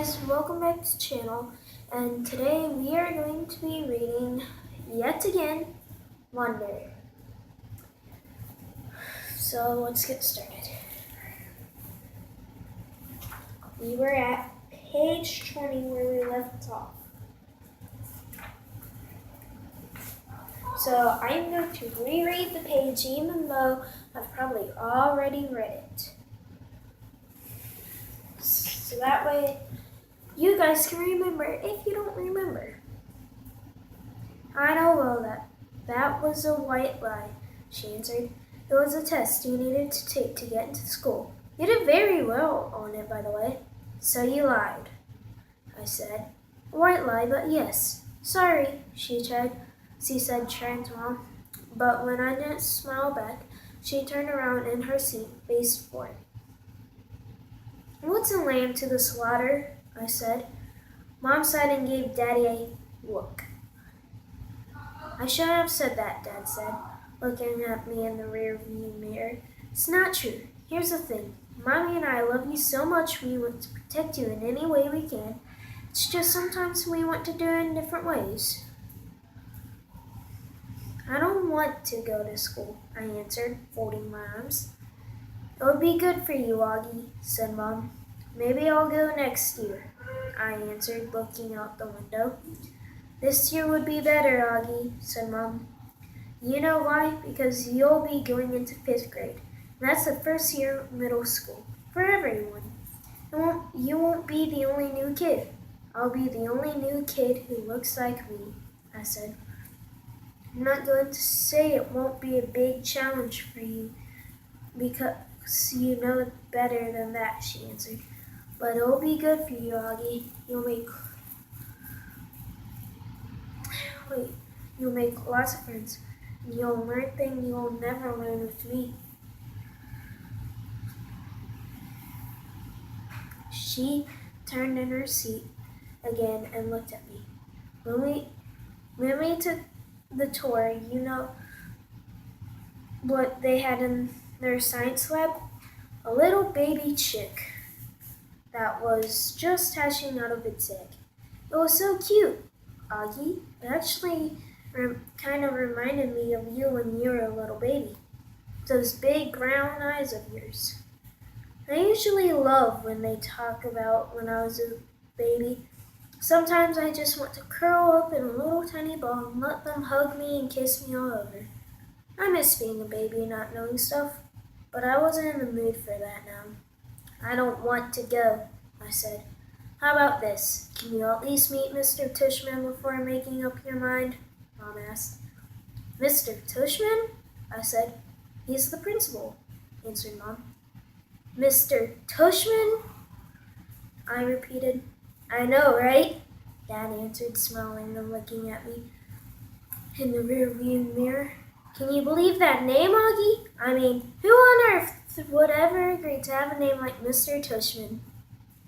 guys, welcome back to the channel, and today we are going to be reading, yet again, Wonder. So let's get started. We were at page 20 where we left off. So I'm going to reread the page even though I've probably already read it. So that way you guys can remember if you don't remember. I know well that was a white lie, she answered. It was a test you needed to take to get into school. You did very well on it, by the way. So you lied, I said. A white lie, but yes. Sorry, she said, trying to smile. But when I didn't smile back, she turned around in her seat, faced forward. What's a lamb to the slaughter? I said. Mom sighed and gave Daddy a look. I shouldn't have said that, Dad said, looking at me in the rearview mirror. It's not true. Here's the thing. Mommy and I love you so much we want to protect you in any way we can. It's just sometimes we want to do it in different ways. I don't want to go to school, I answered, folding my arms. It would be good for you, Augie, said Mom. Maybe I'll go next year, I answered, looking out the window. This year would be better, Augie, said Mom. You know why? Because you'll be going into 5th grade. And that's the first year of middle school for everyone. You won't be the only new kid. I'll be the only new kid who looks like me, I said. I'm not going to say it won't be a big challenge for you because you know it better than that, she answered. But it'll be good for you, Augie. You'll make lots of friends. And you'll learn things you'll never learn with me. She turned in her seat again and looked at me. When we took the tour, you know what they had in their science lab? A little baby chick that was just hatching out of its egg. It was so cute, Augie. It actually kind of reminded me of you when you were a little baby. Those big brown eyes of yours. I usually love when they talk about when I was a baby. Sometimes I just want to curl up in a little tiny ball and let them hug me and kiss me all over. I miss being a baby and not knowing stuff, but I wasn't in the mood for that now. I don't want to go, I said. How about this? Can you at least meet Mr. Tushman before making up your mind? Mom asked. Mr. Tushman? I said. He's the principal, answered Mom. Mr. Tushman? I repeated. I know, right? Dad answered, smiling and looking at me in the rearview mirror. Can you believe that name, Augie? I mean, who on earth would ever agree to have a name like Mr. Tushman?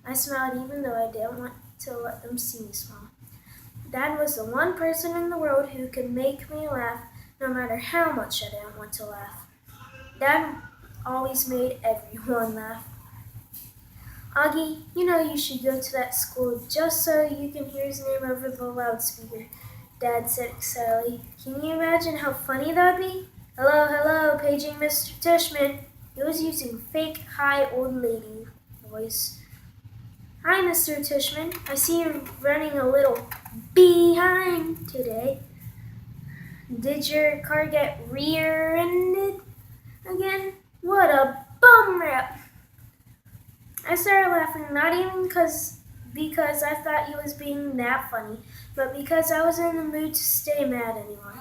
I smiled even though I didn't want to let them see me smile. Dad was the one person in the world who could make me laugh no matter how much I didn't want to laugh. Dad always made everyone laugh. Augie, you know you should go to that school just so you can hear his name over the loudspeaker, Dad said excitedly. Can you imagine how funny that would be? Hello, paging Mr. Tushman. He was using fake high old lady voice. Hi, Mr. Tushman. I see you're running a little behind today. Did your car get rear-ended again? What a bum rap! I started laughing, not even because I thought he was being that funny, but because I was in the mood to stay mad anymore.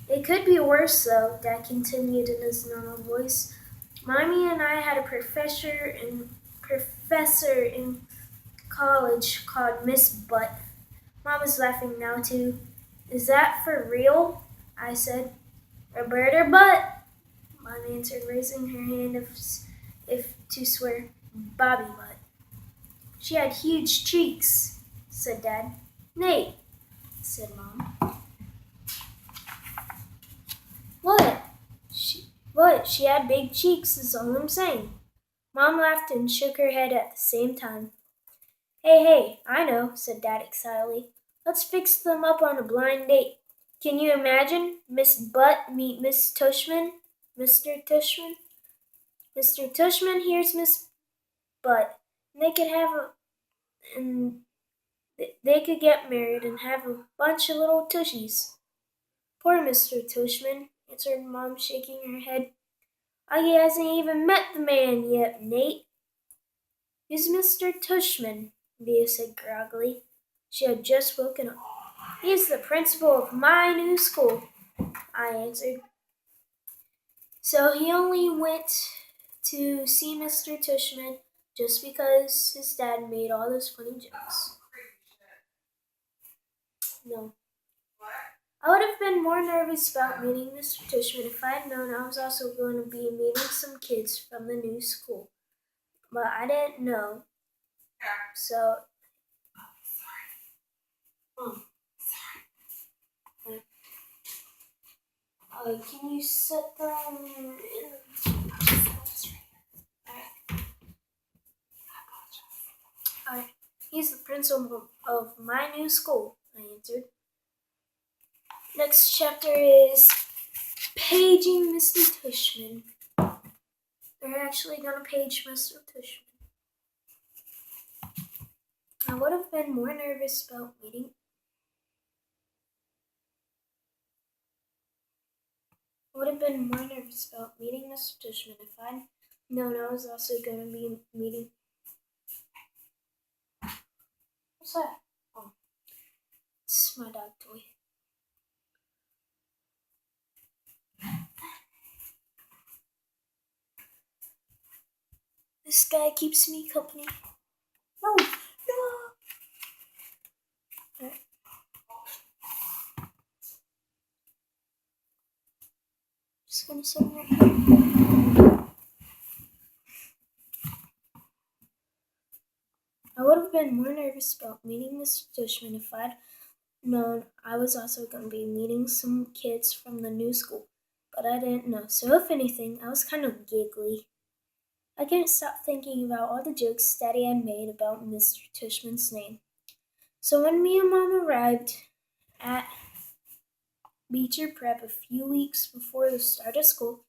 It could be worse, though, Dad continued in his normal voice. Mommy and I had a professor in college called Miss Butt. Mom was laughing now, too. Is that for real? I said. Roberta Butt, Mom answered, raising her hand if to swear. Bobby Butt. She had huge cheeks, said Dad. Nate, said Mom. What? She had big cheeks is all I'm saying. Mom laughed and shook her head at the same time. Hey, I know, said Dad excitedly. Let's fix them up on a blind date. Can you imagine Miss Butt meet Miss Tushman? Mr. Tushman? Mr. Tushman, here's Miss Butt. And they could have a and they could get married and have a bunch of little tushies. Poor Mr. Tushman, answered Mom, shaking her head. I hasn't even met the man yet, Nate. Who's Mr. Tushman? Leah said groggily. She had just woken up. He's the principal of my new school, I answered. So he only went to see Mr. Tushman just because his dad made all those funny jokes. No. I would have been more nervous about meeting Mr. Tushman if I had known I was also going to be meeting some kids from the new school. But I didn't know. So, can you set them in? Alright. He's the principal of my new school, I answered. Next chapter is paging Mr. Tushman. They're actually going to page Mr. Tushman. I would have been more nervous about meeting. Mr. Tushman if I'd known I was also going to be meeting. What's that? Oh, it's my dog toy. This guy keeps me company. No. Right. Just gonna set him right here. I would have been more nervous about meeting Mr. Tushman if I'd known I was also going to be meeting some kids from the new school, but I didn't know. So if anything, I was kind of giggly. I couldn't stop thinking about all the jokes Daddy had made about Mr. Tushman's name. So when me and Mom arrived at Beecher Prep a few weeks before the start of school,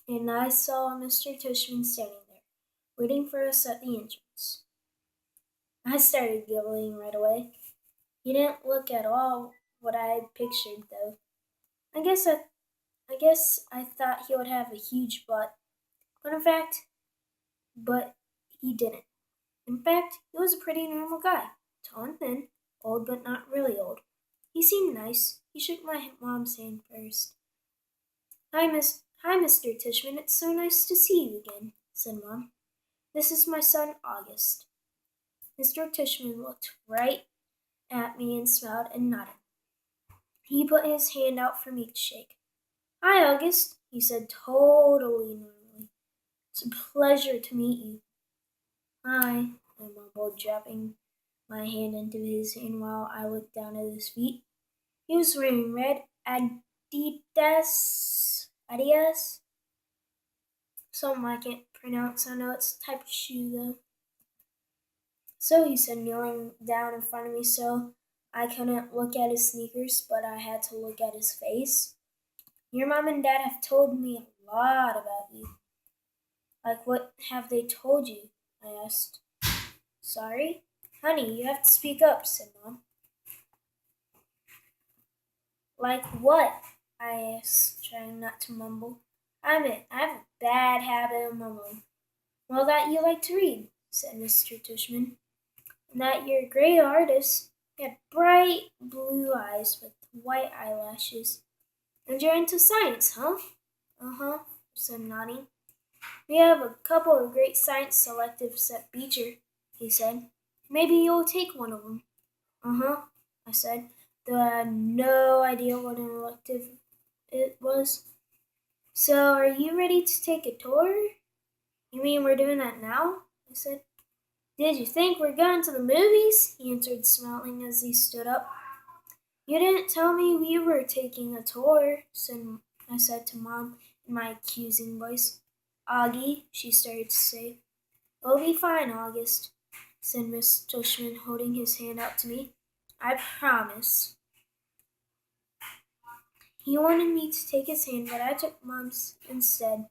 and I saw Mr. Tushman standing there, waiting for us at the entrance. I started giggling right away. He didn't look at all what I had pictured, though. I guess I thought he would have a huge butt, but he didn't. In fact, he was a pretty normal guy, tall and thin, old but not really old. He seemed nice. He shook my mom's hand first. Hi, Mr. Tishman. It's so nice to see you again, said Mom. This is my son, August. Mr. Tishman looked right at me and smiled and nodded. He put his hand out for me to shake. Hi, August, he said totally normally. It's a pleasure to meet you. Hi, I mumbled, dropping my hand into his hand while I looked down at his feet. He was wearing red Adidas, something I can't pronounce. I know it's a type of shoe though. So he said, kneeling down in front of me so I couldn't look at his sneakers, but I had to look at his face. Your mom and dad have told me a lot about you. Like, what have they told you? I asked. Sorry? Honey, you have to speak up, said Mom. Like what? I asked, trying not to mumble. I have a bad habit of mumbling. Well, that you like to read, said Mr. Tushman. And that you're a great artist. You had bright blue eyes with white eyelashes. And you're into science, huh? Uh-huh, said nodding. We have a couple of great science selectives at Beecher, he said. Maybe you'll take one of them. Uh-huh, I said, though I had no idea what an elective it was. So, are you ready to take a tour? You mean we're doing that now? I said. Did you think we're going to the movies? He answered, smiling as he stood up. You didn't tell me we were taking a tour, I said to Mom in my accusing voice. Augie, she started to say. "We'll be fine, August," said Miss Tushman, holding his hand out to me. "I promise." He wanted me to take his hand, but I took Mom's instead.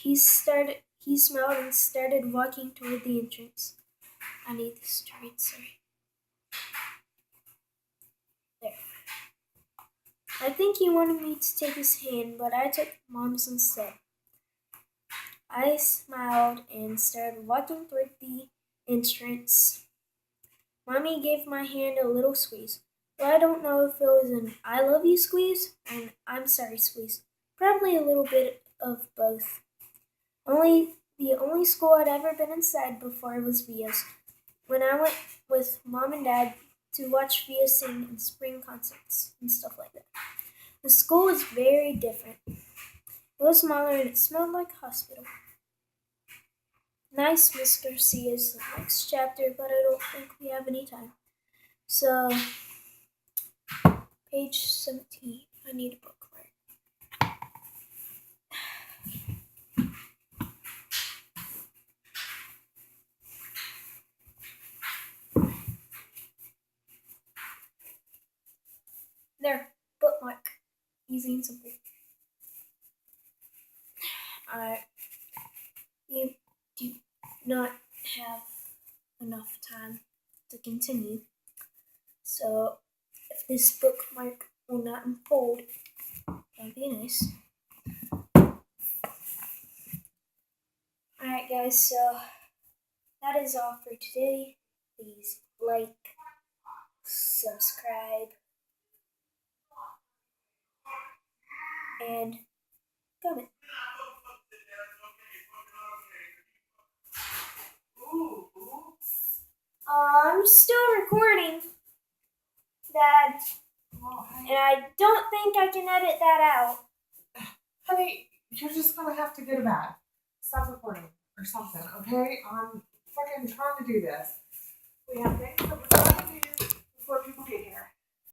He smiled and started walking toward the entrance. I need this to read, sorry. There. I think he wanted me to take his hand, but I took Mom's instead. I smiled and started walking toward the entrance. Mommy gave my hand a little squeeze. But I don't know if it was an "I love you" squeeze or an "I'm sorry" squeeze. Probably a little bit of both. The only school I'd ever been inside before was Via's. When I went with Mom and Dad to watch Via sing in spring concerts and stuff like that. The school was very different. It was smaller and it smelled like a hospital. Nice, Mr. C is the next chapter, but I don't think we have any time. So, page 17. I need a bookmark. There, bookmark. Easy and simple. You do not have enough time to continue. So, if this bookmark will not unfold, that'd be nice. Alright, guys, so that is all for today. Please like, subscribe, and comment. I'm still recording, Dad, and I don't think I can edit that out. Honey, you're just gonna have to go to bed. Stop recording or something, okay? I'm fucking trying to do this. We have things that we're trying to do before people get here.